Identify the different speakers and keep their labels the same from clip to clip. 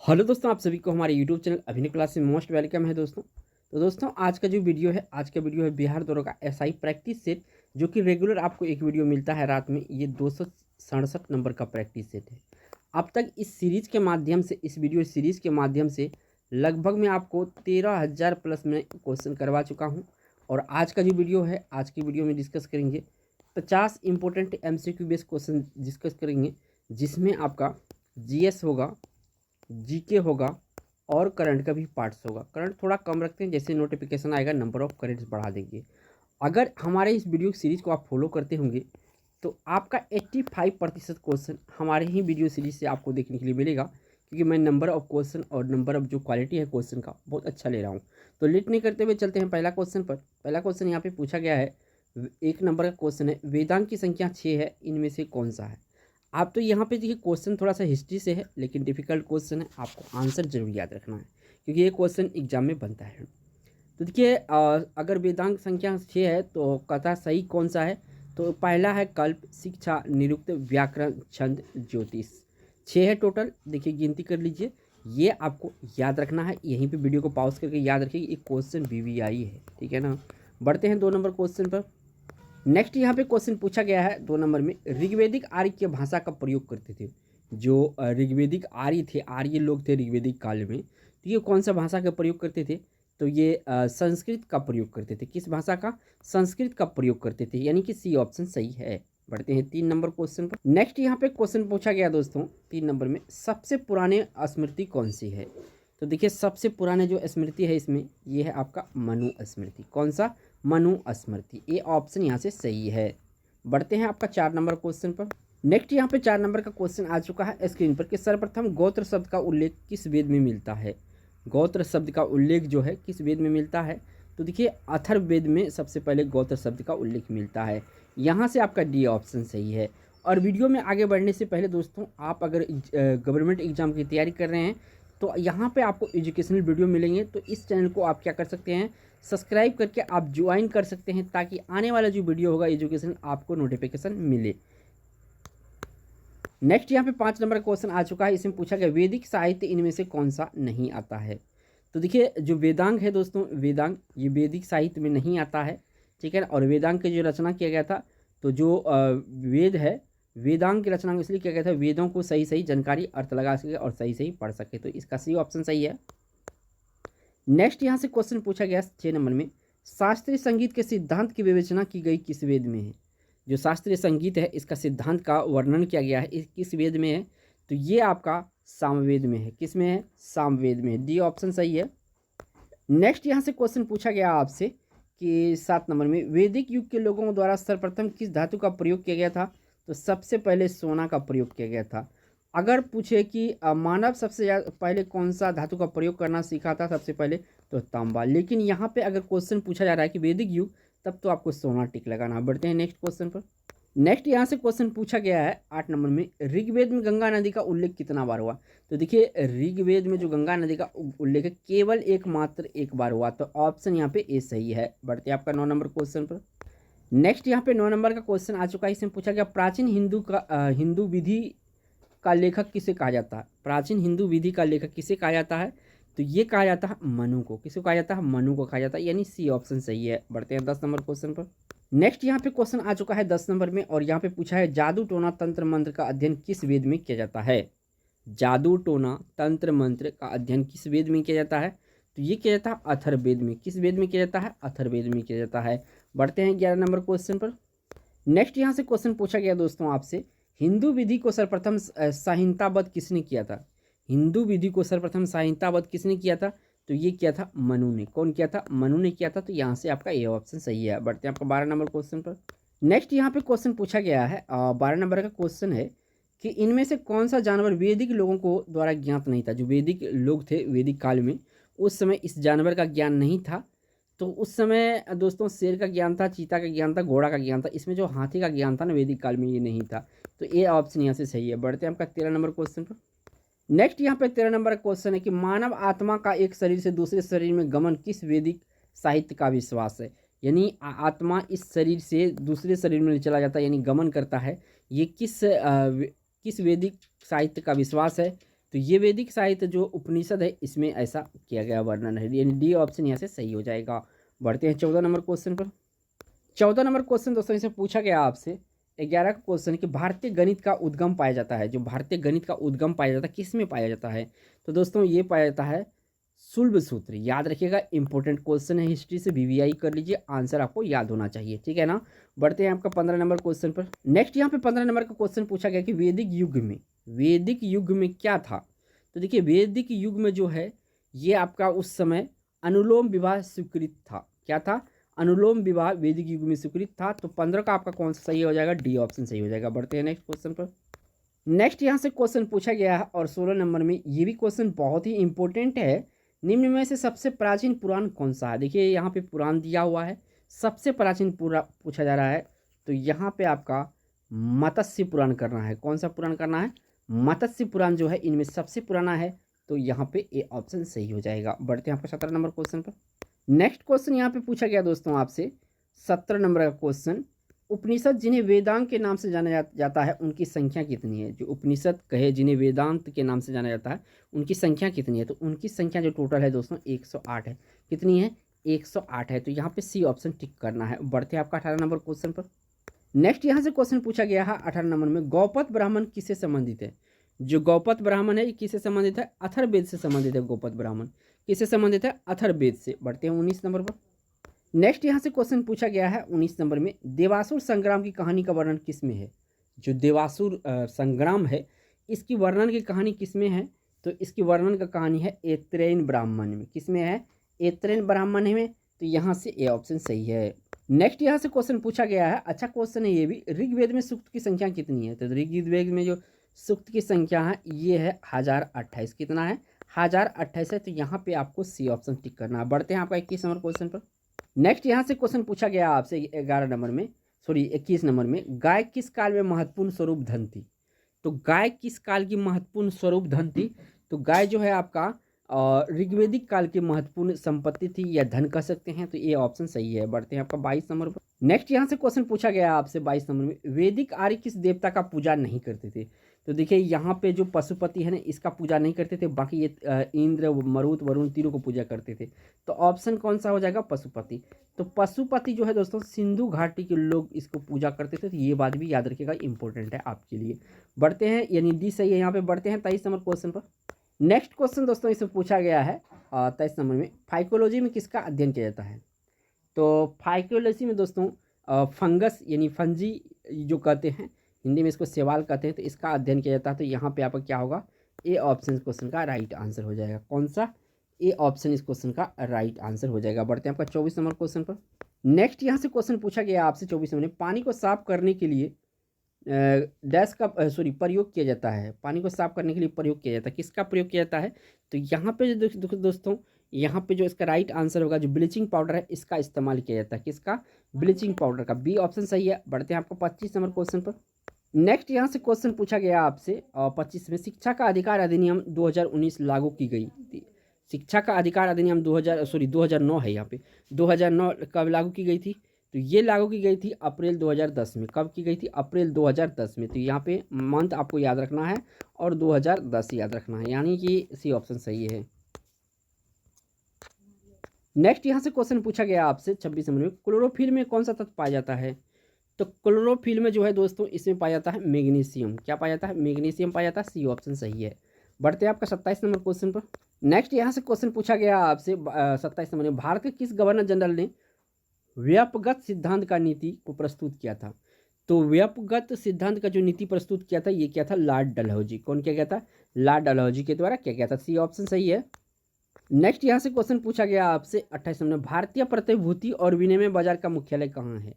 Speaker 1: Hello दोस्तों, आप सभी को हमारे यूट्यूब चैनल अभिनव क्लास में मोस्ट वेलकम है दोस्तों। तो दोस्तों आज का वीडियो है बिहार दौरे का एसआई प्रैक्टिस सेट, जो कि रेगुलर आपको एक वीडियो मिलता है रात में। ये 267 नंबर का प्रैक्टिस सेट है। अब तक इस वीडियो सीरीज के माध्यम से लगभग मैं आपको 13,000 प्लस में क्वेश्चन करवा चुका हूँ। और आज का जो वीडियो है, आज की वीडियो में डिस्कस करेंगे 50 important MCQ based question discuss करेंगे, जिसमें आपका जीएस होगा, जीके होगा और करंट का भी पार्ट्स होगा। करंट थोड़ा कम रखते हैं, जैसे नोटिफिकेशन आएगा नंबर ऑफ करेंट्स बढ़ा देंगे। अगर हमारे इस वीडियो सीरीज को आप फॉलो करते होंगे तो आपका 85% क्वेश्चन हमारे ही वीडियो सीरीज से आपको देखने के लिए मिलेगा, क्योंकि मैं नंबर ऑफ क्वेश्चन और नंबर ऑफ जो क्वालिटी है क्वेश्चन का बहुत अच्छा ले रहा हूँ। तो लेट नहीं करते हुए चलते हैं पहला क्वेश्चन पर। पहला क्वेश्चन यहाँ पे पूछा गया है, एक नंबर का क्वेश्चन है, वेदांत की संख्या 6 है, इनमें से कौन सा है। आप तो यहाँ पे देखिए क्वेश्चन थोड़ा सा हिस्ट्री से है, लेकिन डिफिकल्ट क्वेश्चन है, आपको आंसर जरूर याद रखना है, क्योंकि ये क्वेश्चन एग्जाम में बनता है। तो देखिए अगर वेदांत संख्या 6 है तो कथा सही कौन सा है। तो पहला है कल्प, शिक्षा, निरुक्त, व्याकरण, छंद, ज्योतिष। 6 है टोटल। देखिए गिनती कर लीजिए, ये आपको याद रखना है। यहीं पे वीडियो को पॉज करके याद रखिए, ये क्वेश्चन VVI है, ठीक है ना। बढ़ते हैं 2 नंबर क्वेश्चन पर। नेक्स्ट यहाँ पे क्वेश्चन पूछा गया है 2 नंबर में, ऋग्वेदिक आर्य की भाषा का प्रयोग करते थे। जो ऋग्वेदिक आर्य थे, आर्य लोग थे ऋग्वेदिक काल में, तो ये कौन सा भाषा का प्रयोग करते थे। तो ये संस्कृत का प्रयोग करते थे। किस भाषा का? संस्कृत का प्रयोग करते थे, यानी कि सी ऑप्शन सही है। बढ़ते हैं 3 नंबर क्वेश्चन पर। नेक्स्ट यहाँ पे क्वेश्चन पूछा गया दोस्तों 3 नंबर में, सबसे पुराने स्मृति कौन सी है। तो देखिए सबसे पुराने जो स्मृति है इसमें, ये है आपका मनु स्मृति। कौन सा? मनु स्मृति। ये ऑप्शन यहाँ से सही है। बढ़ते हैं आपका 4 नंबर क्वेश्चन पर। नेक्स्ट यहाँ पे 4 नंबर का क्वेश्चन आ चुका है स्क्रीन पर कि सर्वप्रथम गोत्र शब्द का उल्लेख किस वेद में मिलता है। गोत्र शब्द का उल्लेख जो है किस वेद में मिलता है। तो देखिए अथर्ववेद में सबसे पहले गोत्र शब्द का उल्लेख मिलता है। यहाँ से आपका डी ऑप्शन सही है। और वीडियो में आगे बढ़ने से पहले दोस्तों, आप अगर गवर्नमेंट एग्जाम की तैयारी कर रहे हैं तो यहाँ पे आपको एजुकेशनल वीडियो मिलेंगे। तो इस चैनल को आप क्या कर सकते हैं, सब्सक्राइब करके आप ज्वाइन कर सकते हैं, ताकि आने वाला जो वीडियो होगा एजुकेशन आपको नोटिफिकेशन मिले। नेक्स्ट यहाँ पे 5 नंबर का क्वेश्चन आ चुका है। इसमें पूछा गया वैदिक साहित्य इनमें से कौन सा नहीं आता है। तो देखिए जो वेदांग है दोस्तों, वेदांग ये वैदिक साहित्य में नहीं आता है, ठीक है ना। और वेदांग की जो रचना किया गया था, तो जो वेद है, वेदांग की रचना इसलिए किया गया था, वेदों को सही सही जानकारी अर्थ लगा सके और सही सही पढ़ सके। तो इसका सी ऑप्शन सही है। नेक्स्ट यहाँ से क्वेश्चन पूछा गया 6 नंबर में, शास्त्रीय संगीत के सिद्धांत की विवेचना की गई किस वेद में है। जो शास्त्रीय संगीत है इसका सिद्धांत का वर्णन किया गया है इस किस वेद में है। तो ये आपका सामवेद में है। किस में है? सामवेद में है। डी ऑप्शन सही है। नेक्स्ट यहाँ से क्वेश्चन पूछा गया आपसे कि 7 नंबर में, वैदिक युग के लोगों द्वारा सर्वप्रथम किस धातु का प्रयोग किया गया था। तो सबसे पहले सोना का प्रयोग किया गया था। अगर पूछे कि मानव सबसे पहले कौन सा धातु का प्रयोग करना सीखा था सबसे पहले, तो तांबा। लेकिन यहाँ पे अगर क्वेश्चन पूछा जा रहा है कि वैदिक युग, तब तो आपको सोना टिक लगाना। बढ़ते हैं नेक्स्ट क्वेश्चन पर। नेक्स्ट यहाँ से क्वेश्चन पूछा गया है 8 नंबर में, ऋग्वेद में गंगा नदी का उल्लेख कितना बार हुआ। तो देखिए ऋग्वेद में जो गंगा नदी का उल्लेख है केवल एकमात्र एक बार हुआ। तो ऑप्शन यहाँ पे ए सही है। बढ़ते हैं आपका 9 नंबर क्वेश्चन पर। नेक्स्ट यहाँ पे 9 नंबर का क्वेश्चन आ चुका है। इसमें पूछा गया प्राचीन हिंदू विधि का लेखक किसे कहा जाता है। प्राचीन हिंदू विधि का लेखक किसे कहा जाता है। तो ये कहा जाता है मनु को। किसको कहा जाता है? मनु को कहा जाता है, यानी सी ऑप्शन सही है। बढ़ते हैं 10 नंबर क्वेश्चन पर। नेक्स्ट यहाँ पे क्वेश्चन आ चुका है 10 नंबर में, और यहाँ पे पूछा है जादू टोना तंत्र मंत्र का अध्ययन किस वेद में किया जाता है। जादू टोना तंत्र मंत्र का अध्ययन किस वेद में किया जाता है। तो ये किया जाता है अथर्ववेद में। किस वेद में किया जाता है? अथर्ववेद में किया जाता है। बढ़ते हैं 11 नंबर क्वेश्चन पर। नेक्स्ट यहाँ से क्वेश्चन पूछा गया दोस्तों आपसे, हिंदू विधि को सर्वप्रथम संहिताबद्ध किसने किया था। हिंदू विधि को सर्वप्रथम संहिताबद्ध किसने किया था। तो ये किया था मनु ने। कौन किया था? मनु ने किया था। तो यहाँ से आपका ये ऑप्शन सही है। बढ़ते हैं आपका 12 नंबर क्वेश्चन पर। नेक्स्ट यहाँ पे क्वेश्चन पूछा गया है 12 नंबर का क्वेश्चन है कि इनमें से कौन सा जानवर वैदिक लोगों को द्वारा ज्ञात नहीं था। जो वैदिक लोग थे वैदिक काल में, उस समय इस जानवर का ज्ञान नहीं था। तो उस समय दोस्तों शेर का ज्ञान था, चीता का ज्ञान था, घोड़ा का ज्ञान था। इसमें जो हाथी का ज्ञान था ना वैदिक काल में, ये नहीं था। तो ये ऑप्शन यहाँ से सही है। बढ़ते हैं आपका 13 नंबर क्वेश्चन पर। नेक्स्ट यहाँ पे 13 नंबर का क्वेश्चन है कि मानव आत्मा का एक शरीर से दूसरे शरीर में गमन किस वैदिक साहित्य का विश्वास है। यानी आत्मा इस शरीर से दूसरे शरीर में चला जाता है, यानी गमन करता है। ये किस वैदिक साहित्य का विश्वास है। तो ये वैदिक साहित्य जो उपनिषद है इसमें ऐसा किया गया वर्णन है, यानी डी ऑप्शन यहाँ से सही हो जाएगा। बढ़ते हैं 14 नंबर क्वेश्चन पर। 14 नंबर क्वेश्चन दोस्तों इसे पूछा गया आपसे 11 का क्वेश्चन कि भारतीय गणित का उद्गम पाया जाता है, जो भारतीय गणित का उद्गम पाया जाता है किस में पाया जाता है? तो दोस्तों ये पाया जाता है शुल्ब सूत्र। याद रखिएगा, इंपॉर्टेंट क्वेश्चन है, हिस्ट्री से वीवीआई कर लीजिए, आंसर आपको याद होना चाहिए, ठीक है ना। बढ़ते हैं आपका 15 नंबर क्वेश्चन पर। नेक्स्ट यहाँ पे 15 नंबर का क्वेश्चन पूछा गया कि वैदिक युग में क्या था? तो देखिए वैदिक युग में जो है ये आपका उस समय अनुलोम विवाह स्वीकृत था। क्या था? अनुलोम विवाह वैदिक युग में स्वीकृत था। तो 15 का आपका कौन सा सही हो जाएगा? डी ऑप्शन सही हो जाएगा। बढ़ते हैं नेक्स्ट क्वेश्चन पर। नेक्स्ट यहाँ से क्वेश्चन पूछा गया है और 16 नंबर में ये भी क्वेश्चन बहुत ही इंपॉर्टेंट है। निम्न में से सबसे प्राचीन पुराण कौन सा है? देखिए यहाँ पे पुराण दिया हुआ है, सबसे प्राचीन पूछा जा रहा है। तो यहाँ पे आपका मत्स्य पुराण करना है। कौन सा पुराण करना है? मत्स्य पुराण जो है इनमें सबसे पुराना है। तो यहाँ पे ए ऑप्शन सही हो जाएगा। बढ़ते हैं आपका 17 नंबर क्वेश्चन पर। नेक्स्ट क्वेश्चन यहाँ पे पूछा गया दोस्तों आपसे 17 नंबर का क्वेश्चन, उपनिषद जिन्हें वेदांत के नाम से जाना जाता है उनकी संख्या कितनी है? जो उपनिषद कहे जिन्हें वेदांत के नाम से जाना जाता है उनकी संख्या कितनी है? तो उनकी संख्या जो टोटल है दोस्तों 108 है। कितनी है? 108 है। तो यहाँ पे सी ऑप्शन टिक करना है। बढ़ते हैं आपका 18 नंबर क्वेश्चन पर। नेक्स्ट यहाँ से क्वेश्चन पूछा गया है 18 नंबर में, गौपत ब्राह्मण किससे संबंधित है? जो गौपत ब्राह्मण है ये किससे संबंधित है? अथर्ववेद से संबंधित है। गौपत ब्राह्मण किससे संबंधित है? अथर्ववेद से। बढ़ते हैं 19 नंबर पर। नेक्स्ट यहाँ से क्वेश्चन पूछा गया है 19 नंबर में, देवासुर संग्राम की कहानी का वर्णन किस में है? जो देवासुर संग्राम है इसकी वर्णन की कहानी किस में है? तो इसकी वर्णन का कहानी है ऐत्रेयन ब्राह्मण में। किस में है? ऐत्रेयन ब्राह्मण में। तो यहाँ से ए ऑप्शन सही है। नेक्स्ट यहाँ से क्वेश्चन पूछा गया है, अच्छा क्वेश्चन है ये भी, ऋग्वेद में सूक्त की संख्या कितनी है? तो ऋग्वेद में जो सूक्त की संख्या है ये है 1028। कितना है? 1028 है। तो यहाँ पे आपको सी ऑप्शन टिक करना है। बढ़ते हैं आपका 21 नंबर क्वेश्चन पर। नेक्स्ट यहाँ से क्वेश्चन पूछा गया आपसे 11 नंबर में, सॉरी 21 नंबर में, गाय किस काल में महत्वपूर्ण स्वरूप धन थी? तो गाय किस काल की महत्वपूर्ण स्वरूप धन थी? तो गाय जो है आपका ऋग्वेदिक काल की महत्वपूर्ण संपत्ति थी या धन कह सकते हैं। तो ये ऑप्शन सही है। बढ़ते हैं आपका 22 नंबर पर। नेक्स्ट यहाँ से क्वेश्चन पूछा गया आपसे 22 नंबर में, वैदिक आर्य किस देवता का पूजा नहीं करते थे? तो देखिए यहाँ पे जो पशुपति है ना इसका पूजा नहीं करते थे, बाकी ये इंद्र मरुत वरुण तीनों को पूजा करते थे। तो ऑप्शन कौन सा हो जाएगा? पशुपति। तो पशुपति जो है दोस्तों सिंधु घाटी के लोग इसको पूजा करते थे। तो ये बात भी याद रखिएगा, इंपॉर्टेंट है आपके लिए। बढ़ते हैं, यानी डी सही है यहाँ पे। बढ़ते हैं 23 नंबर क्वेश्चन पर। नेक्स्ट क्वेश्चन दोस्तों इसे पूछा गया है 23 नंबर में, फाइकोलॉजी में किसका अध्ययन किया जाता है? तो फाइकोलॉजी में दोस्तों फंगस यानी फंजी जो कहते हैं, हिंदी में इसको शैवाल कहते हैं, तो इसका अध्ययन किया जाता है। तो यहाँ पे आपका क्या होगा? ए ऑप्शन इस क्वेश्चन का राइट आंसर हो जाएगा। कौन सा? ए ऑप्शन इस क्वेश्चन का राइट आंसर हो जाएगा। बढ़ते हैं आपका 24 नंबर क्वेश्चन पर। नेक्स्ट यहाँ से क्वेश्चन पूछा गया आपसे 24 नंबर में, पानी को साफ करने के लिए डैश का प्रयोग किया जाता है। पानी को साफ करने के लिए प्रयोग किया जाता है, किसका प्रयोग किया जाता है? तो यहाँ पे जो दोस्तों यहाँ पे जो इसका राइट आंसर होगा, जो ब्लीचिंग पाउडर है इसका इस्तेमाल किया जाता है। किसका? ब्लीचिंग पाउडर का। बी ऑप्शन सही है। बढ़ते हैं आपको 25 नंबर क्वेश्चन पर। नेक्स्ट यहाँ से क्वेश्चन पूछा गया आपसे 25 में, शिक्षा का अधिकार अधिनियम 2019 लागू की गई थी। शिक्षा का अधिकार अधिनियम 2009 है यहाँ पे। 2009 कब लागू की गई थी? तो ये लागू की गई थी अप्रैल 2010 में। कब की गई थी? अप्रैल 2010 में। तो यहाँ पे मंथ आपको याद रखना है और 2010 याद रखना है, यानी कि सी ऑप्शन सही है। नेक्स्ट यहाँ से क्वेश्चन पूछा गया आपसे 26 नंबर में, क्लोरोफिल में कौन सा तत्व पाया जाता है? तो क्लोरोफिल में जो है दोस्तों इसमें पाया जाता है मैग्नीशियम। क्या पाया जाता है? मैग्नीशियम पाया जाता है। सी ऑप्शन सही है। बढ़ते हैं आपका 27 नंबर क्वेश्चन पर। नेक्स्ट यहाँ से क्वेश्चन पूछा गया आपसे 27 नंबर में, भारत के किस गवर्नर जनरल ने व्यापगत सिद्धांत का नीति को प्रस्तुत किया था? तो व्यापगत सिद्धांत का जो नीति प्रस्तुत किया था ये क्या था? लॉर्ड डलहौजी। कौन किया गया था? लॉर्ड डलहौजी के द्वारा किया गया था। सी ऑप्शन सही है। नेक्स्ट यहाँ से क्वेश्चन पूछा गया आपसे 28 नंबर, भारतीय प्रतिभूति और विनिमय बाजार का मुख्यालय कहाँ है?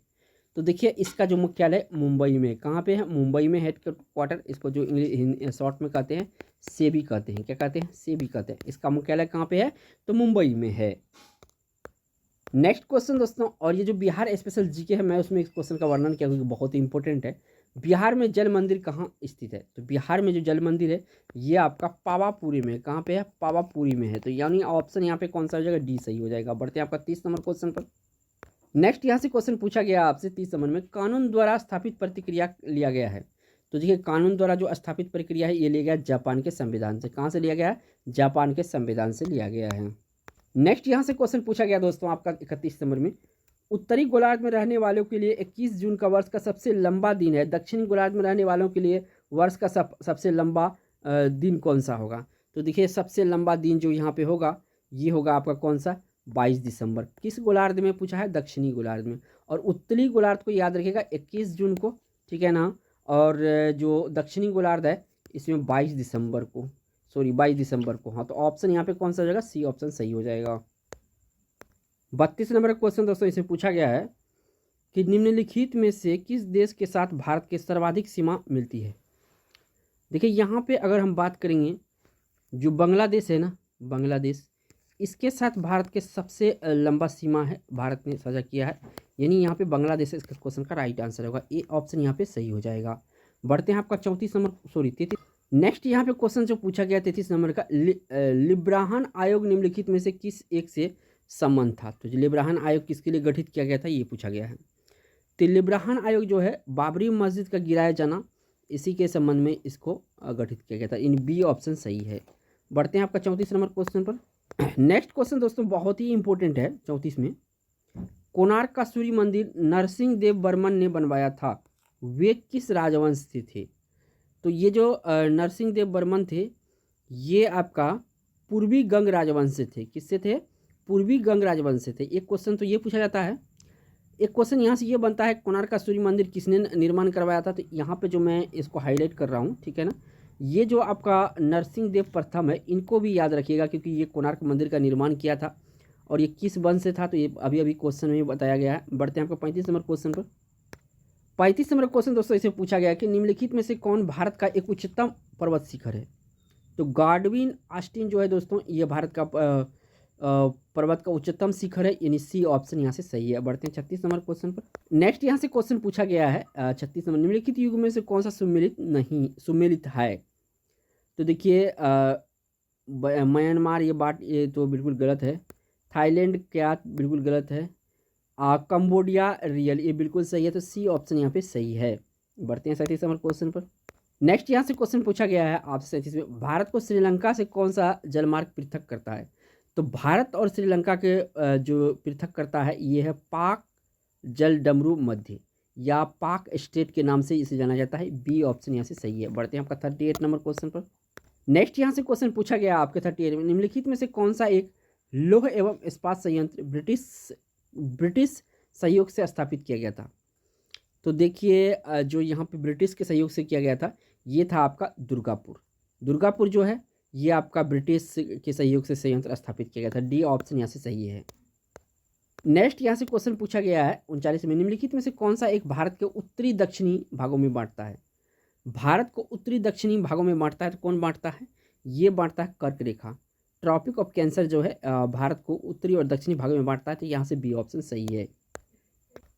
Speaker 1: तो देखिए इसका जो मुख्यालय मुंबई में। कहाँ पे है? मुंबई में हेड क्वार्टर। इसको जो इंग्लिश शॉर्ट में कहते हैं सेबी कहते हैं। क्या कहते हैं? सेबी कहते हैं। इसका मुख्यालय कहाँ पे है? तो मुंबई में है। नेक्स्ट क्वेश्चन दोस्तों, और ये जो बिहार स्पेशल जीके है मैं उसमें इस क्वेश्चन का वर्णन किया क्योंकि बहुत ही इंपॉर्टेंट है। बिहार में जल मंदिर कहाँ स्थित है? तो बिहार में जो जल मंदिर है ये आपका पावापुरी में। कहाँ पे है? पावापुरी में है। तो यानी ऑप्शन यहाँ पे कौन सा हो जाएगा? डी सही हो जाएगा। बढ़ते हैं आपका 30 नंबर क्वेश्चन पर। नेक्स्ट यहाँ से क्वेश्चन पूछा गया आपसे 30 नंबर में, कानून द्वारा स्थापित प्रतिक्रिया लिया गया है। तो देखिए कानून द्वारा जो स्थापित प्रक्रिया है ये लिया गया जापान के संविधान से। कहाँ से लिया गया है? जापान के संविधान से लिया गया है। नेक्स्ट यहाँ से क्वेश्चन पूछा गया दोस्तों आपका 31 नंबर में, उत्तरी गोलार्ध में रहने वालों के लिए 21 जून का वर्ष का सबसे लंबा दिन है, दक्षिणी गोलार्ध में रहने वालों के लिए वर्ष का सबसे लंबा दिन कौन सा होगा? तो देखिए सबसे लंबा दिन जो यहाँ पे होगा ये होगा आपका कौन सा? 22 दिसंबर। किस गोलार्ध में पूछा है? दक्षिणी गोलार्ध में। और उत्तरी गोलार्ध को याद रखिएगा 21 जून को, ठीक है ना। और जो दक्षिणी गोलार्ध है इसमें 22 दिसंबर को, सॉरी 22 दिसंबर को। हाँ, तो ऑप्शन यहाँ पे कौन सा हो जाएगा? सी ऑप्शन सही हो जाएगा। 32 नंबर का क्वेश्चन दोस्तों इसे पूछा गया है कि निम्नलिखित में से किस देश के साथ भारत के सर्वाधिक सीमा मिलती है? देखिए यहाँ पे अगर हम बात करेंगे, जो बांग्लादेश है ना, बांग्लादेश, इसके साथ भारत के सबसे लंबा सीमा है, भारत ने साझा किया है, यानी यहाँ पे बांग्लादेश इसका क्वेश्चन का राइट आंसर होगा। ए ऑप्शन यहाँ पे सही हो जाएगा। बढ़ते हैं आपका 34 नंबर, सॉरी 33। नेक्स्ट यहाँ पे क्वेश्चन जो पूछा गया 33 नंबर का, लिब्राहन आयोग निम्नलिखित में से किस एक से संबंध था? तो लिब्राहन आयोग किसके लिए गठित किया गया था ये पूछा गया है। तो लिब्राहन आयोग जो है बाबरी मस्जिद का गिराया जाना, इसी के संबंध में इसको गठित किया गया था। इन बी ऑप्शन सही है। बढ़ते हैं आपका 34 नंबर क्वेश्चन पर। नेक्स्ट क्वेश्चन दोस्तों बहुत ही इंपॉर्टेंट है 34 में, कोणार्क का सूर्य मंदिर नरसिंह देव बर्मन ने बनवाया था, वे किस राजवंश से थे? तो ये जो नरसिंह देव बर्मन थे ये आपका पूर्वी गंग राजवंश से थे। किससे थे? पूर्वी गंग राजवंश से थे। एक क्वेश्चन तो ये पूछा जाता है। एक क्वेश्चन यहाँ से ये बनता है, कोणार्क का सूर्य मंदिर किसने निर्माण करवाया था? तो यहाँ पे जो मैं इसको हाईलाइट कर रहा हूँ, ठीक है ना, ये जो आपका नरसिंह देव प्रथम है इनको भी याद रखिएगा, क्योंकि ये कोणार्क मंदिर का निर्माण किया था और ये किस वंश से था, तो ये अभी अभी क्वेश्चन में बताया गया है। बढ़ते हैं आपको 35 नंबर क्वेश्चन पर। 35 नंबर क्वेश्चन दोस्तों इसे पूछा गया कि निम्नलिखित में से कौन भारत का एक उच्चतम पर्वत शिखर है? तो गार्डविन आस्टीन जो है दोस्तों ये भारत का पर्वत का उच्चतम शिखर है, यानी सी ऑप्शन यहाँ से सही है। बढ़ते हैं 36 नंबर क्वेश्चन पर। नेक्स्ट यहाँ से क्वेश्चन पूछा गया है 36 नंबर, निम्नलिखित युग में से कौन सा सुमेलित है? तो देखिए म्यांमार ये तो बिल्कुल गलत है। थाईलैंड क्या बिल्कुल गलत है। कंबोडिया रियल ये बिल्कुल सही है, तो सी ऑप्शन यहाँ पे सही है। बढ़ते हैं 37 नंबर क्वेश्चन पर। नेक्स्ट यहाँ से क्वेश्चन पूछा गया है आपसे 37 में, भारत को श्रीलंका से कौन सा जलमार्ग पृथक करता है? तो भारत और श्रीलंका के जो पृथक करता है ये है पाक जल डमरू मध्य, या पाक स्टेट के नाम से इसे जाना जाता है। बी ऑप्शन यहाँ से सही है। बढ़ते हैं आपका 38 नंबर क्वेश्चन पर। नेक्स्ट यहाँ से क्वेश्चन पूछा गया आपके 38 में, निम्नलिखित में से कौन सा एक लौह एवं इस्पात संयंत्र ब्रिटिश सहयोग से स्थापित किया गया था? तो देखिए जो यहाँ पे ब्रिटिश के सहयोग से किया गया था ये था आपका दुर्गापुर जो है ये आपका ब्रिटिश के सहयोग से संयंत्र स्थापित किया गया था। डी ऑप्शन यहाँ से सही है। नेक्स्ट यहाँ से क्वेश्चन पूछा गया है 39 में, निम्नलिखित में से कौन सा एक भारत के उत्तरी दक्षिणी भागों में बांटता है? भारत को उत्तरी दक्षिणी भागों में बांटता है, तो कौन बांटता है? ये बांटता है कर्क रेखा। ट्रॉपिक ऑफ कैंसर जो है भारत को उत्तरी और दक्षिणी भागों में बांटता है, तो यहाँ से बी ऑप्शन सही है।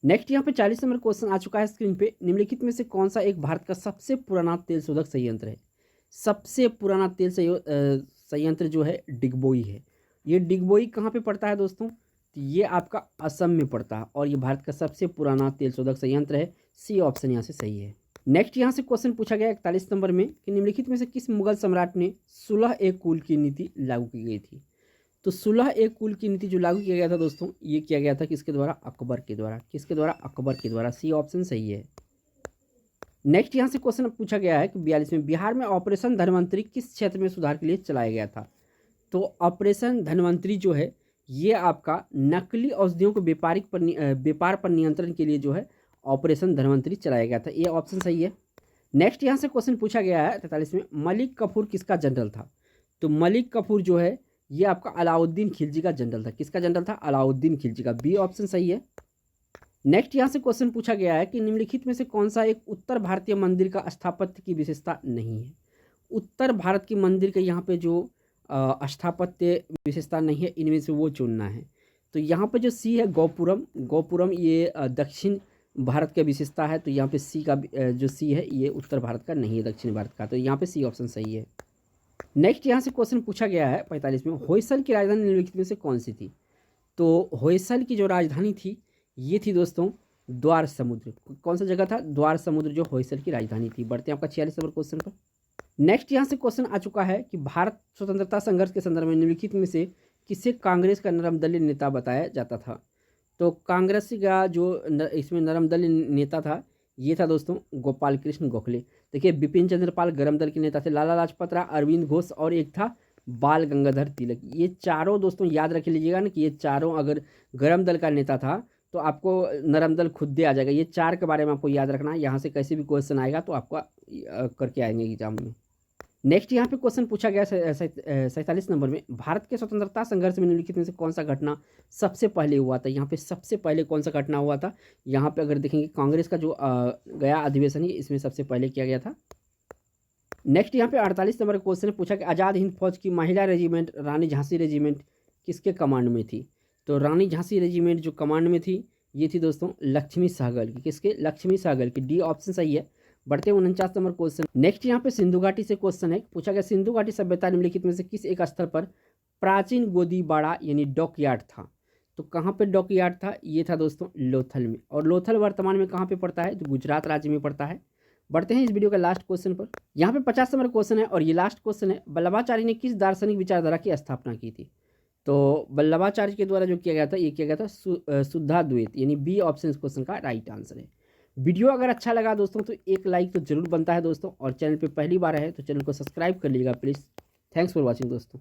Speaker 1: नेक्स्ट यहाँ पे 40 नंबर क्वेश्चन आ चुका है स्क्रीन पे, निम्नलिखित में से कौन सा एक भारत का सबसे पुराना तेल शोधक संयंत्र है? सबसे पुराना तेल संयंत्र जो है डिगबोई है। ये डिगबोई कहाँ पे पड़ता है दोस्तों? तो ये आपका असम में पड़ता है और ये भारत का सबसे पुराना तेल शोधक संयंत्र है। सी ऑप्शन यहाँ से सही है। नेक्स्ट यहाँ से क्वेश्चन पूछा गया 41 नंबर में कि निम्नलिखित में से किस मुगल सम्राट ने 16 कुल की नीति लागू की गई थी? तो 16 कुल की नीति जो लागू किया गया था दोस्तों ये किया गया था किसके द्वारा? अकबर के द्वारा। किसके द्वारा? अकबर के द्वारा। सी ऑप्शन सही है। नेक्स्ट यहाँ से क्वेश्चन पूछा गया है कि 42 में, बिहार में ऑपरेशन धनवंतरी किस क्षेत्र में सुधार के लिए चलाया गया था? तो ऑपरेशन धनवंतरी जो है ये आपका नकली औषधियों को व्यापार पर नियंत्रण के लिए जो है ऑपरेशन धनवंतरी चलाया गया था। ये ऑप्शन सही है। नेक्स्ट यहाँ से क्वेश्चन पूछा गया है 43 में, मलिक कफूर किसका जनरल था? तो मलिक कफूर जो है ये आपका अलाउद्दीन खिलजी का जनरल था। किसका जनरल था? अलाउद्दीन खिलजी का। बी ऑप्शन सही है। नेक्स्ट यहाँ से क्वेश्चन पूछा गया है कि निम्नलिखित में से कौन सा एक उत्तर भारतीय मंदिर का स्थापत्य की विशेषता नहीं है? उत्तर भारत की मंदिर के यहाँ पे जो स्थापत्य विशेषता नहीं है इनमें से वो चुनना है। तो यहाँ पे जो सी है गौपुरम ये दक्षिण भारत की विशेषता है, तो यहाँ पे सी का जो सी है ये उत्तर भारत का नहीं है, दक्षिण भारत का, तो यहाँ पे सी ऑप्शन सही है। नेक्स्ट यहाँ से क्वेश्चन पूछा गया है 45 में, होयसल की राजधानी निम्नलिखित में से कौन सी थी? तो होयसल की जो राजधानी थी ये थी दोस्तों द्वार समुद्र। कौन सा जगह था? द्वार समुद्र जो होयसल की राजधानी थी। बढ़ते हैं आपका 46 नंबर क्वेश्चन पर। नेक्स्ट यहाँ से क्वेश्चन आ चुका है कि भारत स्वतंत्रता संघर्ष के संदर्भ में निम्नलिखित में से किसे कांग्रेस का नरम दलीय नेता बताया जाता था? तो कांग्रेस का जो इसमें नरम दल नेता था, ये था दोस्तों गोपाल कृष्ण गोखले। देखिए बिपिन चंद्र पाल गरम दल के नेता थे, लाला लाजपत राय, अरविंद घोष और एक था बाल गंगाधर तिलक। ये चारों दोस्तों याद रख लीजिएगा ना कि ये चारों अगर गरम दल का नेता था तो आपको नरम दल खुद दे आ जाएगा। ये चार के बारे में आपको याद रखना है, यहाँ से कैसे भी क्वेश्चन आएगा तो आपका करके आएंगे एग्जाम में। नेक्स्ट यहाँ पे क्वेश्चन पूछा गया 47 नंबर में, भारत के स्वतंत्रता संघर्ष में निम्नलिखित में से कौन सा घटना सबसे पहले हुआ था? यहाँ पे सबसे पहले कौन सा घटना हुआ था? यहाँ पे अगर देखेंगे कांग्रेस का जो गया अधिवेशन है इसमें सबसे पहले किया गया था। नेक्स्ट यहाँ पे 48 नंबर का क्वेश्चन पूछा कि आज़ाद हिंद फौज की महिला रेजिमेंट रानी झांसी रेजिमेंट किसके कमांड में थी? तो रानी झांसी रेजिमेंट जो कमांड में थी ये थी दोस्तों लक्ष्मी सहगल की। किसके? लक्ष्मी सहगल की। डी ऑप्शन सही है। बढ़ते हैं 49 नंबर क्वेश्चन। नेक्स्ट यहाँ पे सिंधु घाटी से क्वेश्चन है, पूछा गया सिंधु घाटी सभ्यता निम्नलिखित में से किस एक स्थल पर प्राचीन गोदीबाड़ा यानी डॉकयार्ड था? तो कहाँ पे डॉकयार्ड था? ये था दोस्तों लोथल में। और लोथल वर्तमान में कहाँ पे पड़ता है? तो गुजरात राज्य में पड़ता है। बढ़ते हैं इस वीडियो के लास्ट क्वेश्चन पर। यहाँ पे 50 नंबर क्वेश्चन है और ये लास्ट क्वेश्चन है, वल्लभाचार्य ने किस दार्शनिक विचारधारा की स्थापना की थी? तो वल्लभाचार्य के द्वारा जो किया गया था ये किया गया था शुद्धाद्वैत, यानी बी ऑप्शन इस क्वेश्चन का राइट आंसर है। वीडियो अगर अच्छा लगा दोस्तों तो एक लाइक तो जरूर बनता है दोस्तों, और चैनल पे पहली बार है तो चैनल को सब्सक्राइब कर लीजिएगा प्लीज़। थैंक्स फॉर वॉचिंग दोस्तों।